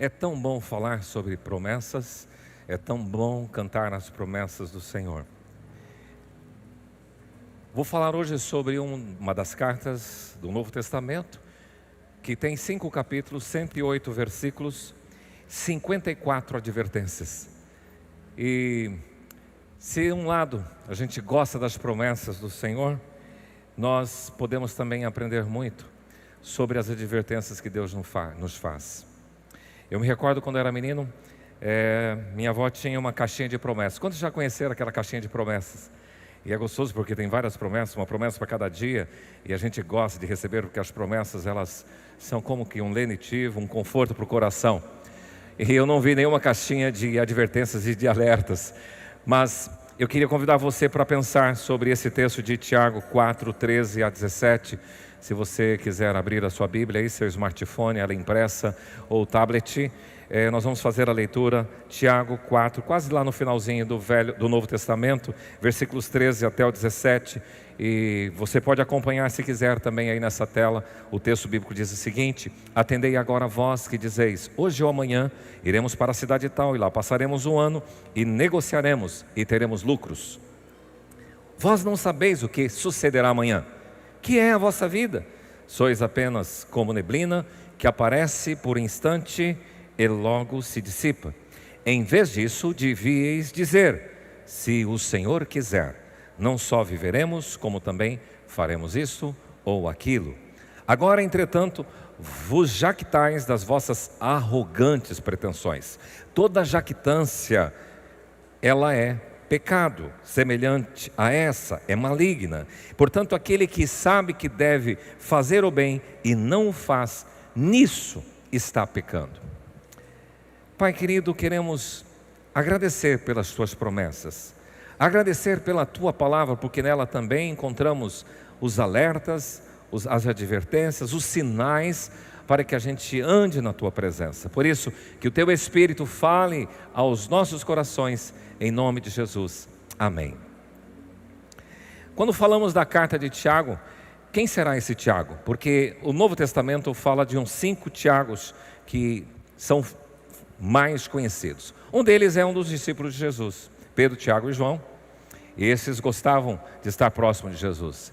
É tão bom falar sobre promessas, é tão bom cantar as promessas do Senhor. Vou falar hoje sobre uma das cartas do Novo Testamento, que tem 5 capítulos, 108 versículos, 54 advertências. E se um lado a gente gosta das promessas do Senhor, nós podemos também aprender muito sobre as advertências que Deus nos faz. Eu me recordo quando eu era menino, minha avó tinha uma caixinha de promessas. Quantos já conheceram aquela caixinha de promessas? E é gostoso porque tem várias promessas, uma promessa para cada dia, e a gente gosta de receber porque as promessas, elas são como que um lenitivo, um conforto para o coração. E eu não vi nenhuma caixinha de advertências e de alertas, mas eu queria convidar você para pensar sobre esse texto de Tiago 4, 13 a 17. Se você quiser abrir a sua Bíblia aí, seu smartphone, ela impressa ou tablet, nós vamos fazer a leitura, Tiago 4, quase lá no finalzinho do Novo Testamento, versículos 13 até o 17, e você pode acompanhar se quiser também aí nessa tela. O texto bíblico diz o seguinte: atendei agora vós que dizeis, hoje ou amanhã iremos para a cidade tal, e lá passaremos um ano, e negociaremos, e teremos lucros. Vós não sabeis o que sucederá amanhã. Que é a vossa vida? Sois apenas como neblina, que aparece por instante e logo se dissipa. Em vez disso, devíeis dizer, se o Senhor quiser, não só viveremos, como também faremos isto ou aquilo. Agora, entretanto, vos jactais das vossas arrogantes pretensões. Toda jactância, ela é pecado, semelhante a essa, é maligna. Portanto, aquele que sabe que deve fazer o bem e não o faz, nisso está pecando. Pai querido, queremos agradecer pelas tuas promessas, agradecer pela tua palavra, porque nela também encontramos os alertas, as advertências, os sinais para que a gente ande na tua presença. Por isso, que o teu Espírito fale aos nossos corações, em nome de Jesus. Amém. Quando falamos da carta de Tiago, quem será esse Tiago? Porque o Novo Testamento fala de uns 5 Tiagos que são mais conhecidos. Um deles é um dos discípulos de Jesus, Pedro, Tiago e João. E esses gostavam de estar próximo de Jesus.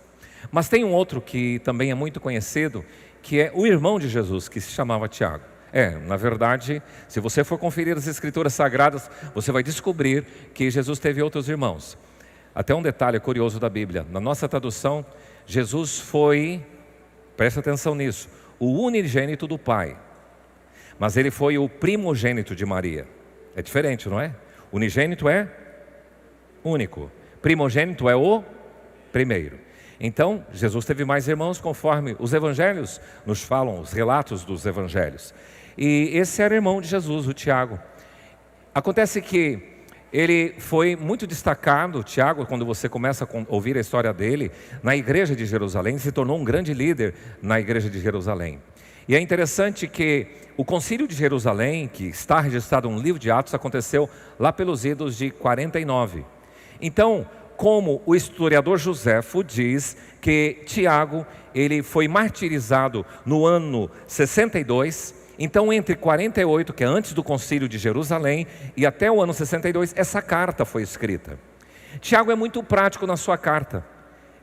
Mas tem um outro que também é muito conhecido, que é o irmão de Jesus, que se chamava Tiago. Na verdade, se você for conferir as Escrituras Sagradas, você vai descobrir que Jesus teve outros irmãos. Até um detalhe curioso da Bíblia: na nossa tradução, Jesus foi, presta atenção nisso, o unigênito do Pai, mas ele foi o primogênito de Maria. É diferente, não é? Unigênito é único, primogênito é o primeiro. Então, Jesus teve mais irmãos, conforme os evangelhos nos falam, os relatos dos evangelhos. E esse era irmão de Jesus, o Tiago. Acontece que ele foi muito destacado, Tiago, quando você começa a ouvir a história dele, na igreja de Jerusalém, se tornou um grande líder na igreja de Jerusalém. E é interessante que o concílio de Jerusalém, que está registrado no livro de Atos, aconteceu lá pelos idos de 49. Então, como o historiador Joséfo diz que Tiago, ele foi martirizado no ano 62, então entre 48, que é antes do concílio de Jerusalém, e até o ano 62, essa carta foi escrita. Tiago é muito prático na sua carta.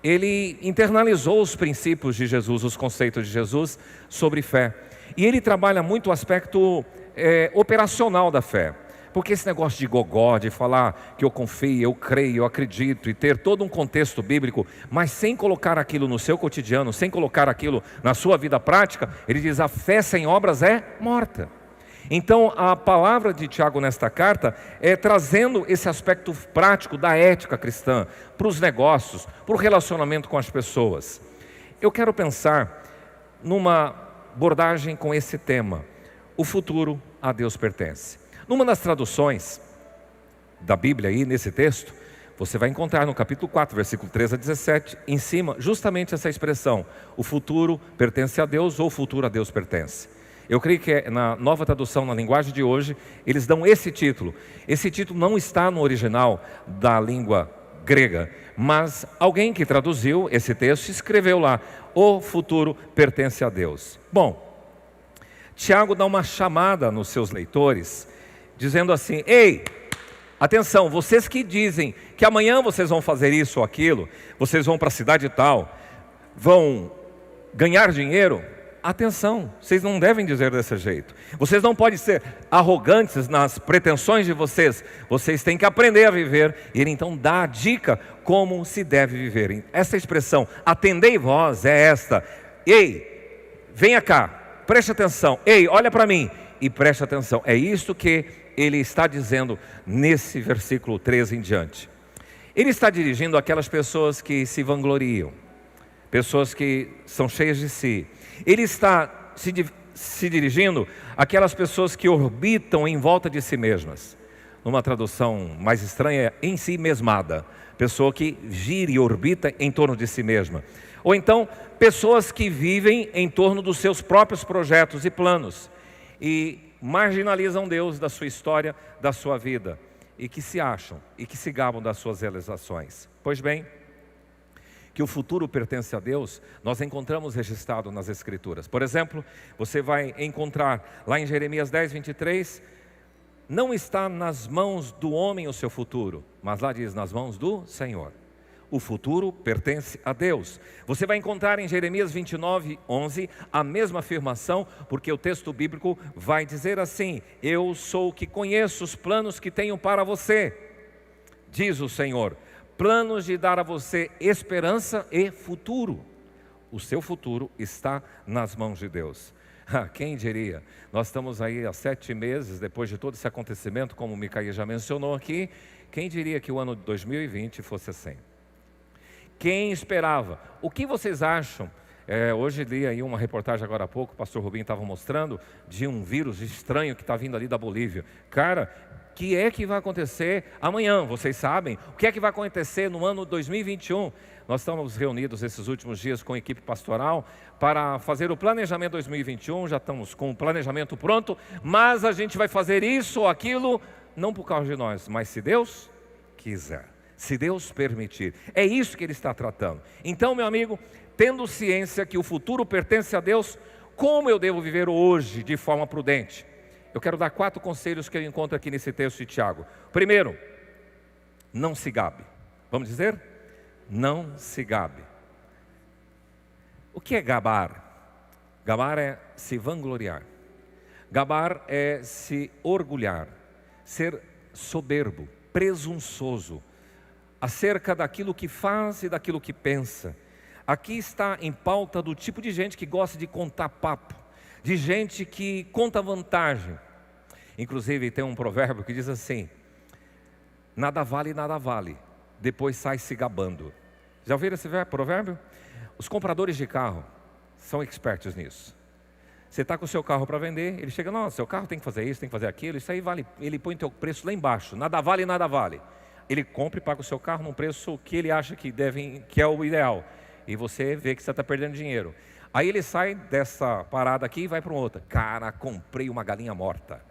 Ele internalizou os princípios de Jesus, os conceitos de Jesus sobre fé. E ele trabalha muito o aspecto operacional da fé. Porque esse negócio de gogó, de falar que eu confio, eu creio, eu acredito, e ter todo um contexto bíblico, mas sem colocar aquilo no seu cotidiano, sem colocar aquilo na sua vida prática, ele diz: a fé sem obras é morta. Então a palavra de Tiago nesta carta é trazendo esse aspecto prático da ética cristã para os negócios, para o relacionamento com as pessoas. Eu quero pensar numa abordagem com esse tema: o futuro a Deus pertence. Numa das traduções da Bíblia aí, nesse texto, você vai encontrar no capítulo 4, versículo 13 a 17, em cima, justamente essa expressão: o futuro pertence a Deus, ou o futuro a Deus pertence. Eu creio que na nova tradução, na linguagem de hoje, eles dão esse título. Esse título não está no original da língua grega, mas alguém que traduziu esse texto escreveu lá: o futuro pertence a Deus. Bom, Tiago dá uma chamada nos seus leitores, dizendo assim: ei, atenção, vocês que dizem que amanhã vocês vão fazer isso ou aquilo, vocês vão para a cidade tal, vão ganhar dinheiro, atenção, vocês não devem dizer desse jeito. Vocês não podem ser arrogantes nas pretensões de vocês. Vocês têm que aprender a viver. E ele então dá a dica como se deve viver. Essa expressão, atendei vós, é esta: ei, venha cá, preste atenção, ei, olha para mim e preste atenção. É isto que ele está dizendo nesse versículo 13 em diante. Ele está dirigindo aquelas pessoas que se vangloriam, pessoas que são cheias de si. Ele está se dirigindo àquelas pessoas que orbitam em volta de si mesmas. Numa tradução mais estranha, em si mesmada. Pessoa que gira e orbita em torno de si mesma. Ou então, pessoas que vivem em torno dos seus próprios projetos e planos. E marginalizam Deus da sua história, da sua vida. E que se acham e que se gabam das suas realizações. Pois bem, que o futuro pertence a Deus, nós encontramos registrado nas Escrituras. Por exemplo, você vai encontrar lá em Jeremias 10, 23, não está nas mãos do homem o seu futuro, mas lá diz, nas mãos do Senhor. O futuro pertence a Deus. Você vai encontrar em Jeremias 29, 11, a mesma afirmação, porque o texto bíblico vai dizer assim: eu sou o que conheço os planos que tenho para você, diz o Senhor. Planos de dar a você esperança e futuro. O seu futuro está nas mãos de Deus. Quem diria? Nós estamos aí há 7 meses, depois de todo esse acontecimento, como o Micael já mencionou aqui. Quem diria que o ano de 2020 fosse assim? Quem esperava? O que vocês acham? Hoje li aí uma reportagem agora há pouco, o pastor Rubinho estava mostrando, de um vírus estranho que está vindo ali da Bolívia. Cara, o que é que vai acontecer amanhã? Vocês sabem? O que é que vai acontecer no ano 2021? Nós estamos reunidos esses últimos dias com a equipe pastoral para fazer o planejamento 2021, já estamos com o planejamento pronto, mas a gente vai fazer isso ou aquilo, não por causa de nós, mas se Deus quiser, se Deus permitir. É isso que ele está tratando. Então, meu amigo, tendo ciência que o futuro pertence a Deus, como eu devo viver hoje de forma prudente? Eu quero dar 4 conselhos que eu encontro aqui nesse texto de Tiago. Primeiro, não se gabe. Vamos dizer? Não se gabe. O que é gabar? Gabar é se vangloriar. Gabar é se orgulhar, ser soberbo, presunçoso, acerca daquilo que faz e daquilo que pensa. Aqui está em pauta do tipo de gente que gosta de contar papo, de gente que conta vantagem. Inclusive tem um provérbio que diz assim: nada vale, depois sai se gabando. Já ouviram esse provérbio? Os compradores de carro são expertos nisso. Você está com o seu carro para vender, ele chega: não, seu carro tem que fazer isso, tem que fazer aquilo, isso aí vale. Ele põe o teu preço lá embaixo, nada vale. Ele compra e paga o seu carro num preço que ele acha que é o ideal. E você vê que você está perdendo dinheiro. Aí ele sai dessa parada aqui e vai para outra. Cara, comprei uma galinha morta.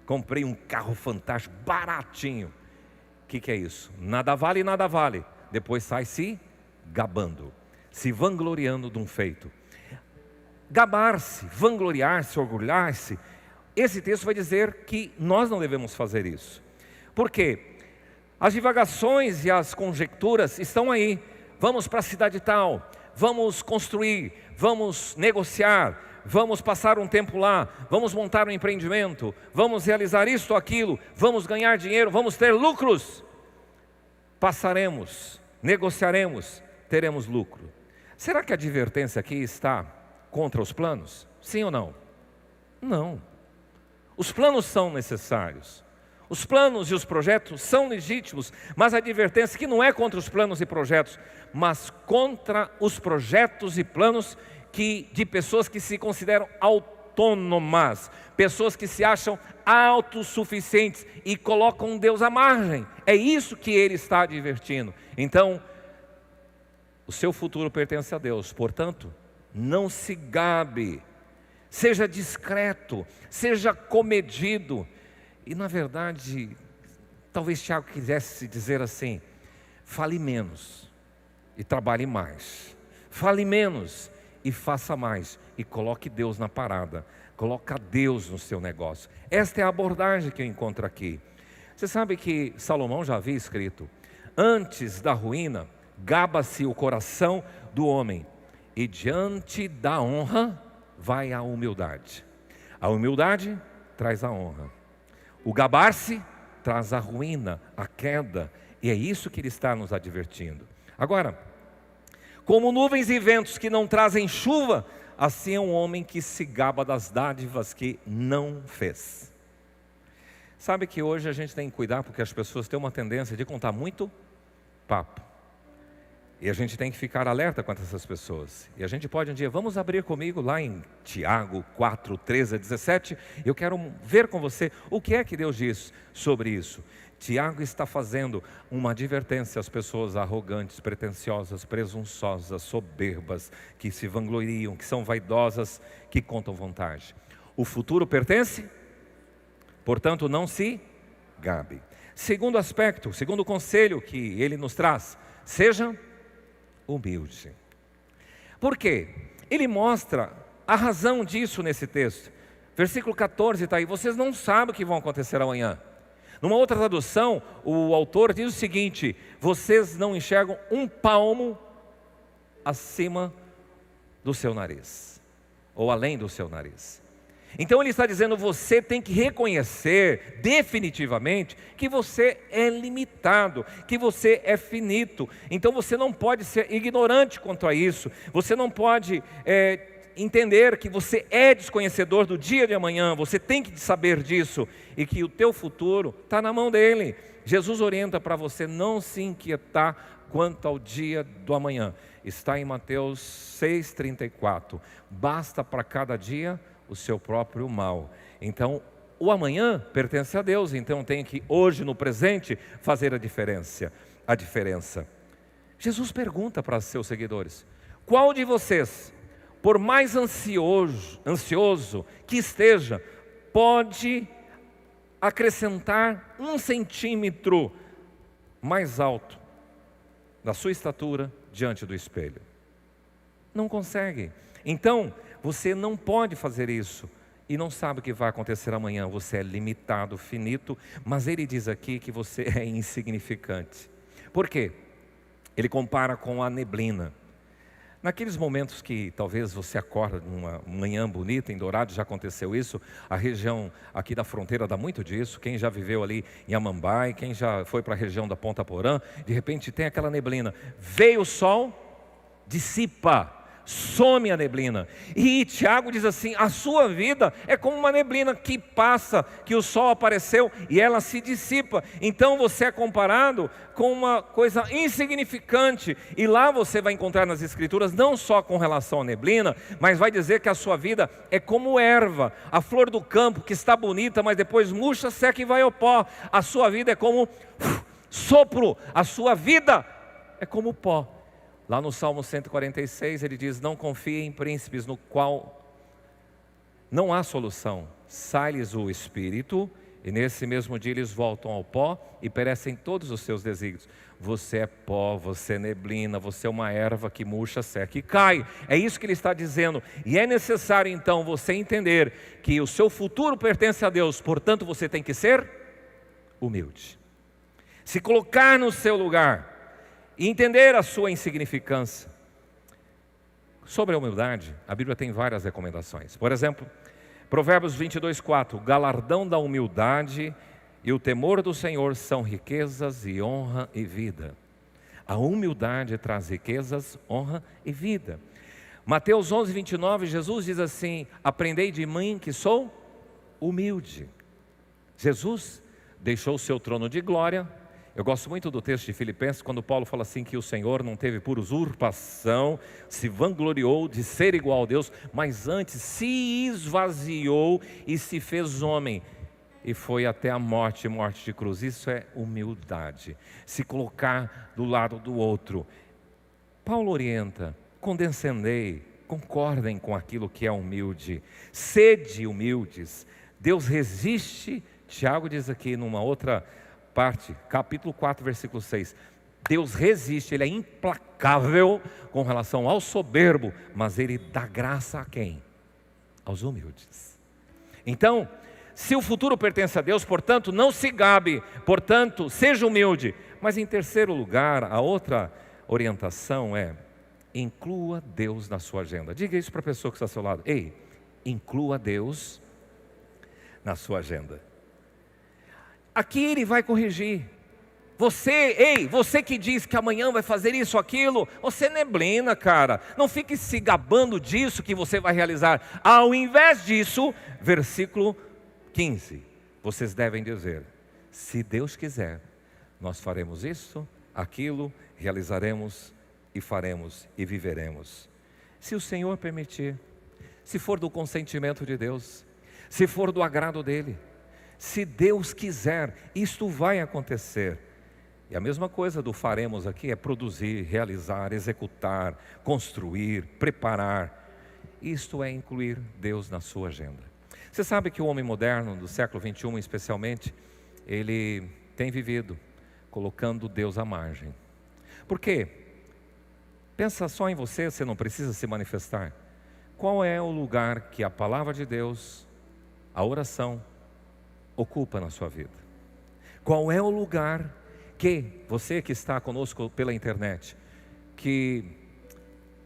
Comprei um carro fantástico, baratinho. O que é isso? Nada vale. Depois sai se gabando, se vangloriando de um feito. Gabar-se, vangloriar-se, orgulhar-se. Esse texto vai dizer que nós não devemos fazer isso. Por quê? As divagações e as conjecturas estão aí. Vamos para a cidade tal, vamos construir, vamos negociar, vamos passar um tempo lá, vamos montar um empreendimento, vamos realizar isto ou aquilo, vamos ganhar dinheiro, vamos ter lucros. Passaremos, negociaremos, teremos lucro. Será que a advertência aqui está contra os planos? Sim ou não? Não. Os planos são necessários. Os planos e os projetos são legítimos, mas a advertência que não é contra os planos e projetos, mas contra os projetos e planos de pessoas que se consideram autônomas, pessoas que se acham autossuficientes e colocam Deus à margem. É isso que ele está advertindo. Então, o seu futuro pertence a Deus, portanto, não se gabe, seja discreto, seja comedido. E na verdade, talvez Tiago quisesse dizer assim: fale menos e trabalhe mais. Fale menos e faça mais. E coloque Deus na parada. Coloca Deus no seu negócio. Esta é a abordagem que eu encontro aqui. Você sabe que Salomão já havia escrito: antes da ruína, gaba-se o coração do homem, e diante da honra vai a humildade. A humildade traz a honra. O gabar-se traz a ruína, a queda. E é isso que ele está nos advertindo. Agora, como nuvens e ventos que não trazem chuva, assim é um homem que se gaba das dádivas que não fez. Sabe que hoje a gente tem que cuidar, porque as pessoas têm uma tendência de contar muito papo. E a gente tem que ficar alerta quanto a essas pessoas. E a gente pode um dia, vamos abrir comigo lá em Tiago 4, 13 a 17. Eu quero ver com você o que é que Deus diz sobre isso. Tiago está fazendo uma advertência às pessoas arrogantes, pretensiosas, presunçosas, soberbas, que se vangloriam, que são vaidosas, que contam vantagem. O futuro pertence, portanto não se gabe. Segundo aspecto, segundo conselho que ele nos traz, seja humilde. Por quê? Ele mostra a razão disso nesse texto. Versículo 14 está aí: vocês não sabem o que vai acontecer amanhã. Numa outra tradução, o autor diz o seguinte: vocês não enxergam um palmo acima do seu nariz, ou além do seu nariz. Então ele está dizendo, você tem que reconhecer definitivamente que você é limitado, que você é finito. Então você não pode ser ignorante quanto a isso. Você não pode entender que você é desconhecedor do dia de amanhã. Você tem que saber disso e que o teu futuro está na mão dele. Jesus orienta para você não se inquietar quanto ao dia do amanhã. Está em Mateus 6,34. Basta para cada dia o seu próprio mal. Então, o amanhã pertence a Deus. Então, tem que hoje, no presente, fazer a diferença. Jesus pergunta para seus seguidores: qual de vocês, por mais ansioso que esteja, pode acrescentar 1 centímetro mais alto da sua estatura diante do espelho? Não consegue. Então, você não pode fazer isso e não sabe o que vai acontecer amanhã. Você é limitado, finito, mas ele diz aqui que você é insignificante. Por quê? Ele compara com a neblina. Naqueles momentos que talvez você acorda numa manhã bonita, em Dourados já aconteceu isso, a região aqui da fronteira dá muito disso. Quem já viveu ali em Amambai, quem já foi para a região da Ponta Porã, de repente tem aquela neblina. Veio o sol, dissipa, some a neblina. E Tiago diz assim: a sua vida é como uma neblina que passa, que o sol apareceu e ela se dissipa. Então você é comparado com uma coisa insignificante. E lá você vai encontrar nas escrituras, não só com relação à neblina, mas vai dizer que a sua vida é como erva, a flor do campo que está bonita, mas depois murcha, seca e vai ao pó. A sua vida é como sopro, a sua vida é como pó. Lá no Salmo 146 ele diz: não confie em príncipes no qual não há solução. Sai-lhes o espírito e nesse mesmo dia eles voltam ao pó e perecem todos os seus desígnios. Você é pó, você é neblina, você é uma erva que murcha, seca e cai. É isso que ele está dizendo. E é necessário então você entender que o seu futuro pertence a Deus. Portanto você tem que ser humilde, se colocar no seu lugar e entender a sua insignificância. Sobre a humildade, a Bíblia tem várias recomendações. Por exemplo, Provérbios 22:4: o galardão da humildade e o temor do Senhor são riquezas e honra e vida. A humildade traz riquezas, honra e vida. Mateus 11:29, Jesus diz assim: aprendei de mim que sou humilde. Jesus deixou o seu trono de glória. Eu gosto muito do texto de Filipenses, quando Paulo fala assim que o Senhor não teve por usurpação, se vangloriou de ser igual a Deus, mas antes se esvaziou e se fez homem, e foi até a morte de cruz. Isso é humildade, se colocar do lado do outro. Paulo orienta: condescendei, concordem com aquilo que é humilde, sede humildes. Deus resiste, Tiago diz aqui numa outra parte, capítulo 4, versículo 6, Deus resiste, Ele é implacável com relação ao soberbo, mas Ele dá graça a quem? Aos humildes. Então, se o futuro pertence a Deus, portanto, não se gabe, portanto, seja humilde. Mas em terceiro lugar, a outra orientação é: inclua Deus na sua agenda. Diga isso para a pessoa que está ao seu lado. Ei, inclua Deus na sua agenda. Aqui ele vai corrigir. Você que diz que amanhã vai fazer isso, aquilo, você neblina, cara. Não fique se gabando disso que você vai realizar. Ao invés disso, versículo 15, vocês devem dizer: se Deus quiser, nós faremos isso, aquilo, realizaremos e faremos e viveremos. Se o Senhor permitir, se for do consentimento de Deus, se for do agrado dEle, se Deus quiser, isto vai acontecer. E a mesma coisa do faremos aqui é produzir, realizar, executar, construir, preparar. Isto é incluir Deus na sua agenda. Você sabe que o homem moderno do século 21 especialmente, ele tem vivido colocando Deus à margem. Por quê? Pensa só em você, você não precisa se manifestar. Qual é o lugar que a palavra de Deus, a oração, ocupa na sua vida? Qual é o lugar que você que está conosco pela internet, que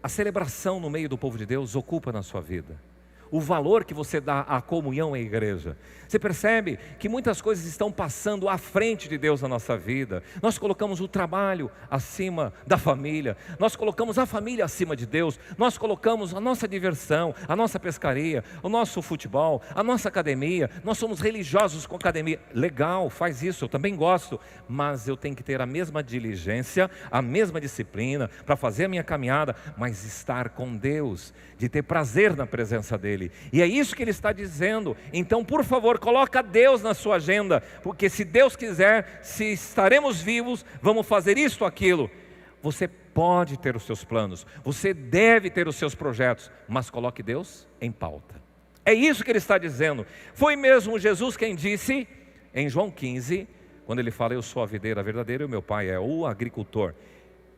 a celebração no meio do povo de Deus ocupa na sua vida? O valor que você dá à comunhão à igreja. Você percebe que muitas coisas estão passando à frente de Deus na nossa vida. Nós colocamos o trabalho acima da família. Nós colocamos a família acima de Deus. Nós colocamos a nossa diversão, a nossa pescaria, o nosso futebol, a nossa academia. Nós somos religiosos com academia. Legal, faz isso, eu também gosto. Mas eu tenho que ter a mesma diligência, a mesma disciplina para fazer a minha caminhada, mas estar com Deus, de ter prazer na presença dEle. E é isso que ele está dizendo. Então, por favor, coloca Deus na sua agenda, porque se Deus quiser, se estaremos vivos, vamos fazer isto ou aquilo. Você pode ter os seus planos, você deve ter os seus projetos, mas coloque Deus em pauta. É isso que ele está dizendo. Foi mesmo Jesus quem disse em João 15, quando ele fala: eu sou a videira verdadeira e o meu pai é o agricultor.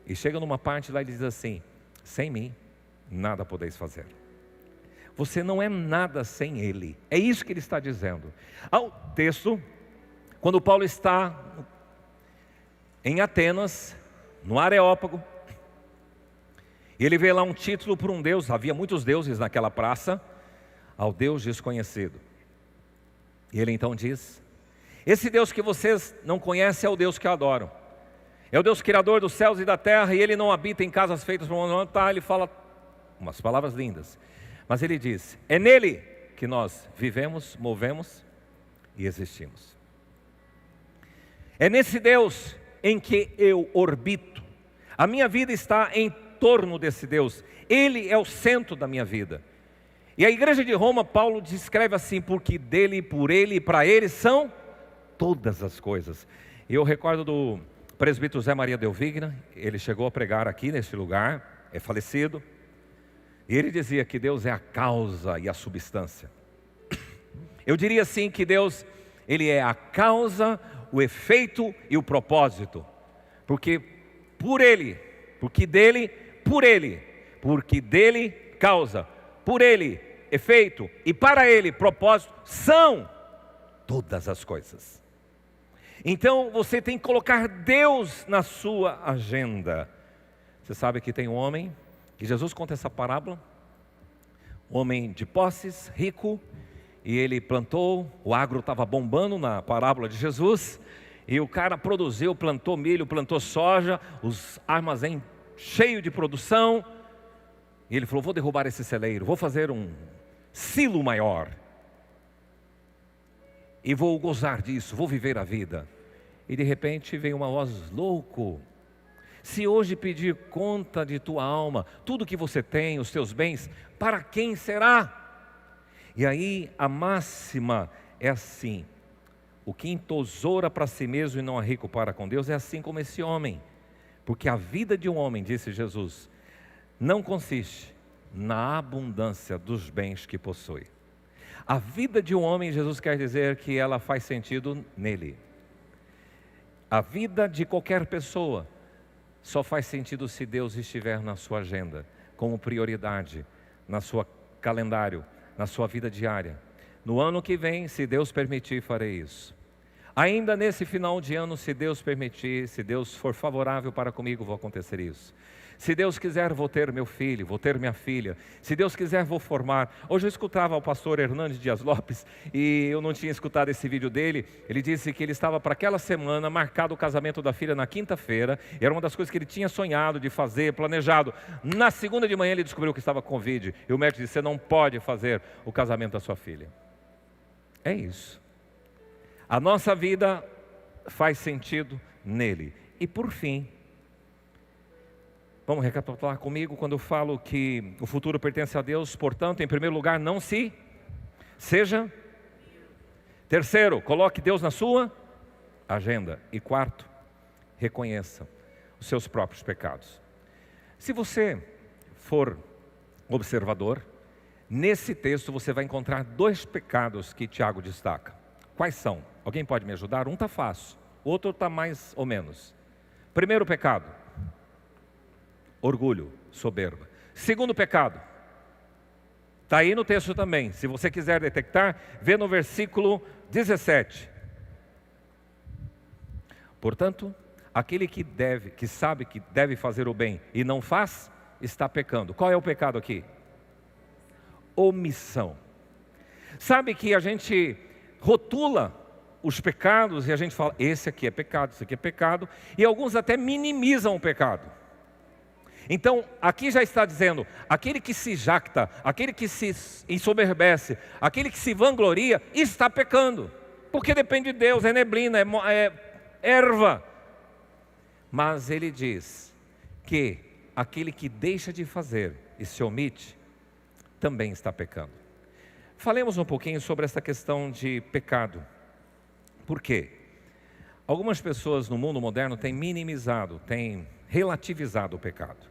E chega numa parte lá e diz assim: sem mim nada podeis fazer. Você não é nada sem Ele. É isso que ele está dizendo. Ao texto, quando Paulo está em Atenas, no Areópago, e ele vê lá um título por um deus. Havia muitos deuses naquela praça. Ao Deus desconhecido. E ele então diz: esse Deus que vocês não conhecem é o Deus que eu adoro. É o Deus criador dos céus e da terra, e Ele não habita em casas feitas por homem. Ele fala umas palavras lindas. Mas ele diz: é nele que nós vivemos, movemos e existimos. É nesse Deus em que eu orbito. A minha vida está em torno desse Deus. Ele é o centro da minha vida. E a igreja de Roma, Paulo descreve assim: porque dele, por ele e para ele são todas as coisas. E eu recordo do presbítero Zé Maria Delvigna. Ele chegou a pregar aqui neste lugar, é falecido. E ele dizia que Deus é a causa e a substância. Eu diria assim que Deus, Ele é a causa, o efeito e o propósito. Porque por Ele, porque dele, por Ele, porque dele, causa, por Ele, efeito e para Ele, propósito, são todas as coisas. Então você tem que colocar Deus na sua agenda. Você sabe que tem um homem, que Jesus conta essa parábola, homem de posses, rico, e ele plantou, o agro estava bombando na parábola de Jesus, e o cara produziu, plantou milho, plantou soja, os armazéns cheios de produção, e ele falou: vou derrubar esse celeiro, vou fazer um silo maior, e vou gozar disso, vou viver a vida. E de repente veio uma voz: louco, se hoje pedir conta de tua alma, tudo que você tem, os teus bens, para quem será? E aí a máxima é assim: o que entesoura para si mesmo e não é rico para com Deus é assim como esse homem. Porque a vida de um homem, disse Jesus, não consiste na abundância dos bens que possui. A vida de um homem, Jesus quer dizer que ela faz sentido nele. A vida de qualquer pessoa só faz sentido se Deus estiver na sua agenda, como prioridade, na sua calendário, na sua vida diária. No ano que vem, se Deus permitir, farei isso. Ainda nesse final de ano, se Deus permitir, se Deus for favorável para comigo, vou acontecer isso. Se Deus quiser, vou ter meu filho, vou ter minha filha. Se Deus quiser, vou formar. Hoje eu escutava o pastor Hernandes Dias Lopes, e eu não tinha escutado esse vídeo dele. Ele disse que ele estava para aquela semana, marcado o casamento da filha na quinta-feira. Era uma das coisas que ele tinha sonhado de fazer, planejado. Na segunda de manhã ele descobriu que estava com Covid. E o médico disse, você não pode fazer o casamento da sua filha. É isso. A nossa vida faz sentido nele. E por fim, vamos recapitular comigo quando eu falo que o futuro pertence a Deus, portanto, em primeiro lugar, não se seja. Terceiro, coloque Deus na sua agenda. E quarto, reconheça os seus próprios pecados. Se você for observador, nesse texto você vai encontrar 2 pecados que Tiago destaca. Quais são? Alguém pode me ajudar? Um está fácil, o outro está mais ou menos. Primeiro pecado, orgulho, soberba. Segundo pecado, está aí no texto também. Se você quiser detectar, vê no versículo 17. Portanto, aquele que sabe que deve fazer o bem e não faz, está pecando. Qual é o pecado aqui? Omissão. Sabe que a gente rotula os pecados e a gente fala, esse aqui é pecado, esse aqui é pecado, e alguns até minimizam o pecado. Então, aqui já está dizendo, aquele que se jacta, aquele que se ensoberbece, aquele que se vangloria, está pecando, porque depende de Deus, é neblina, é erva. Mas ele diz que aquele que deixa de fazer e se omite, também está pecando. Falemos um pouquinho sobre essa questão de pecado. Por quê? Algumas pessoas no mundo moderno têm minimizado, têm relativizado o pecado.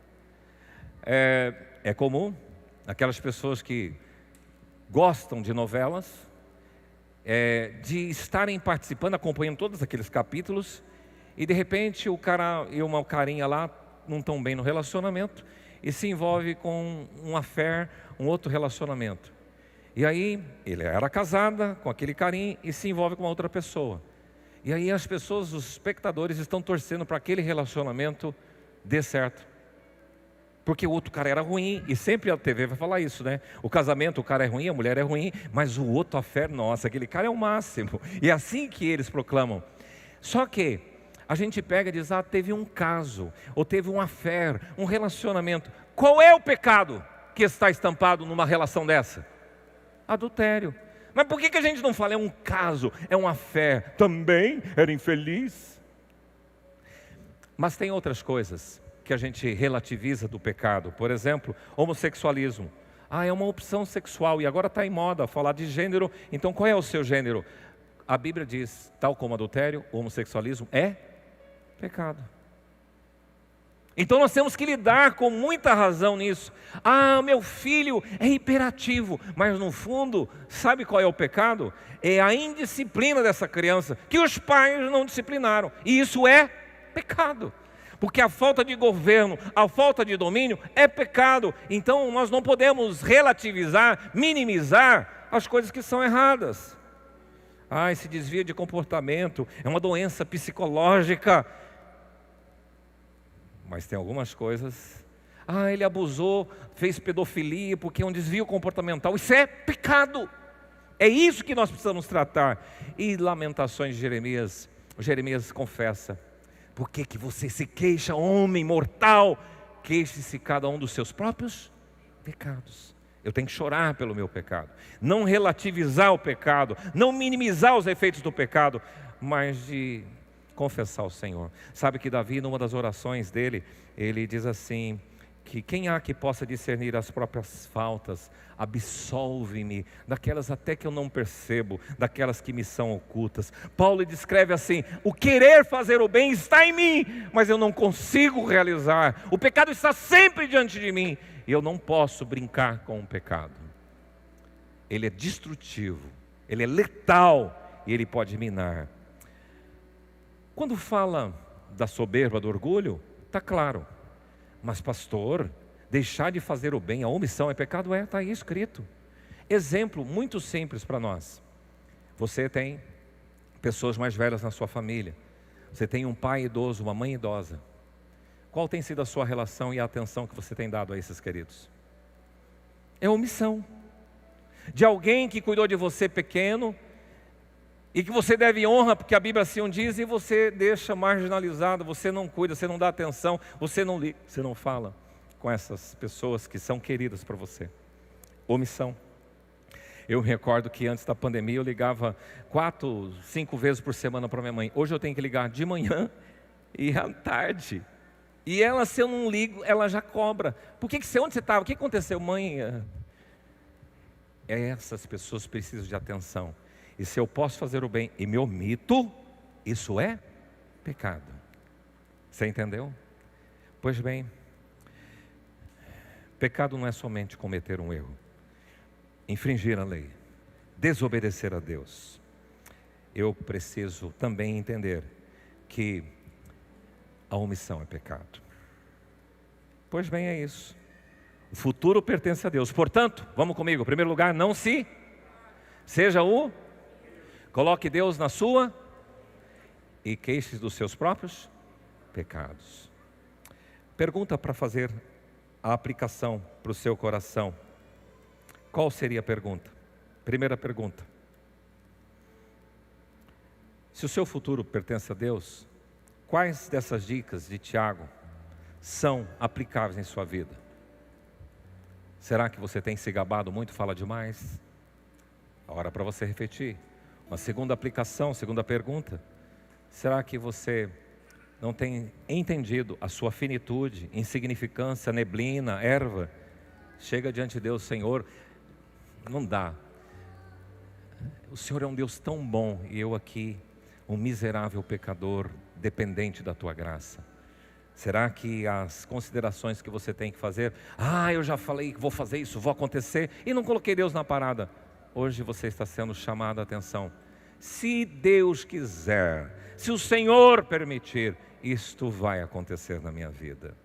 É comum aquelas pessoas que gostam de novelas, de estarem participando, acompanhando todos aqueles capítulos, e de repente o cara e uma carinha lá não estão bem no relacionamento e se envolve com um affair, um outro relacionamento. E aí, ele era casada com aquele carinha e se envolve com uma outra pessoa. E aí as pessoas, os espectadores, estão torcendo para aquele relacionamento dê certo. Porque o outro cara era ruim, e sempre a TV vai falar isso, né? O casamento, o cara é ruim, a mulher é ruim, mas o outro affair, nossa, aquele cara é o máximo. E é assim que eles proclamam. Só que a gente pega e diz, teve um caso, ou teve um affair, um relacionamento. Qual é o pecado que está estampado numa relação dessa? Adultério. Mas por que a gente não fala, é um caso, é uma fé, também era infeliz? Mas tem outras coisas que a gente relativiza do pecado. Por exemplo, homossexualismo. É uma opção sexual e agora está em moda falar de gênero. Então qual é o seu gênero? A Bíblia diz, tal como adultério, homossexualismo é pecado. Então nós temos que lidar com muita razão nisso. Meu filho é hiperativo, mas no fundo, sabe qual é o pecado? É a indisciplina dessa criança, que os pais não disciplinaram. E isso é pecado, porque a falta de governo, a falta de domínio é pecado. Então nós não podemos relativizar, minimizar as coisas que são erradas. Esse desvio de comportamento é uma doença psicológica. Mas tem algumas coisas, ele abusou, fez pedofilia, porque é um desvio comportamental. Isso é pecado. É isso que nós precisamos tratar. E Lamentações de Jeremias, Jeremias confessa, por que você se queixa, homem mortal? Queixe-se cada um dos seus próprios pecados. Eu tenho que chorar pelo meu pecado, não relativizar o pecado, não minimizar os efeitos do pecado, mas de confessar ao Senhor. Sabe que Davi, numa das orações dele, ele diz assim, que quem há que possa discernir as próprias faltas, absolve-me daquelas até que eu não percebo, daquelas que me são ocultas. Paulo descreve assim, o querer fazer o bem está em mim, mas eu não consigo realizar. O pecado está sempre diante de mim, e eu não posso brincar com o pecado. Ele é destrutivo, ele é letal, e ele pode minar. Quando fala da soberba, do orgulho, está claro. Mas pastor, deixar de fazer o bem, a omissão é pecado? Está aí escrito. Exemplo muito simples para nós. Você tem pessoas mais velhas na sua família. Você tem um pai idoso, uma mãe idosa. Qual tem sido a sua relação e a atenção que você tem dado a esses queridos? É omissão. De alguém que cuidou de você pequeno e que você deve honra, porque a Bíblia assim diz, e você deixa marginalizado, você não cuida, você não dá atenção, você não liga, você não fala com essas pessoas que são queridas para você. Omissão. Eu me recordo que antes da pandemia eu ligava 4, 5 vezes por semana para minha mãe. Hoje eu tenho que ligar de manhã e à tarde. E ela, se eu não ligo, ela já cobra. Onde você estava? O que aconteceu, mãe? Essas pessoas precisam de atenção. E se eu posso fazer o bem e me omito, isso é pecado. Você entendeu? Pois bem, pecado não é somente cometer um erro, infringir a lei, desobedecer a Deus. Eu preciso também entender que a omissão é pecado. Pois bem, é isso. O futuro pertence a Deus. Portanto, vamos comigo. Em primeiro lugar, não se seja coloque Deus na sua e queixe dos seus próprios pecados. Pergunta para fazer a aplicação para o seu coração. Qual seria a pergunta? Primeira pergunta: se o seu futuro pertence a Deus, quais dessas dicas de Tiago são aplicáveis em sua vida? Será que você tem se gabado muito, fala demais? Hora para você refletir. Uma segunda aplicação, segunda pergunta: será que você não tem entendido a sua finitude, insignificância, neblina, erva? Chega diante de Deus, Senhor, não dá. O Senhor é um Deus tão bom e eu aqui, um miserável pecador, dependente da Tua graça. Será que as considerações que você tem que fazer, eu já falei que vou fazer isso, vou acontecer, e não coloquei Deus na parada. Hoje você está sendo chamado a atenção. Se Deus quiser, se o Senhor permitir, isto vai acontecer na minha vida.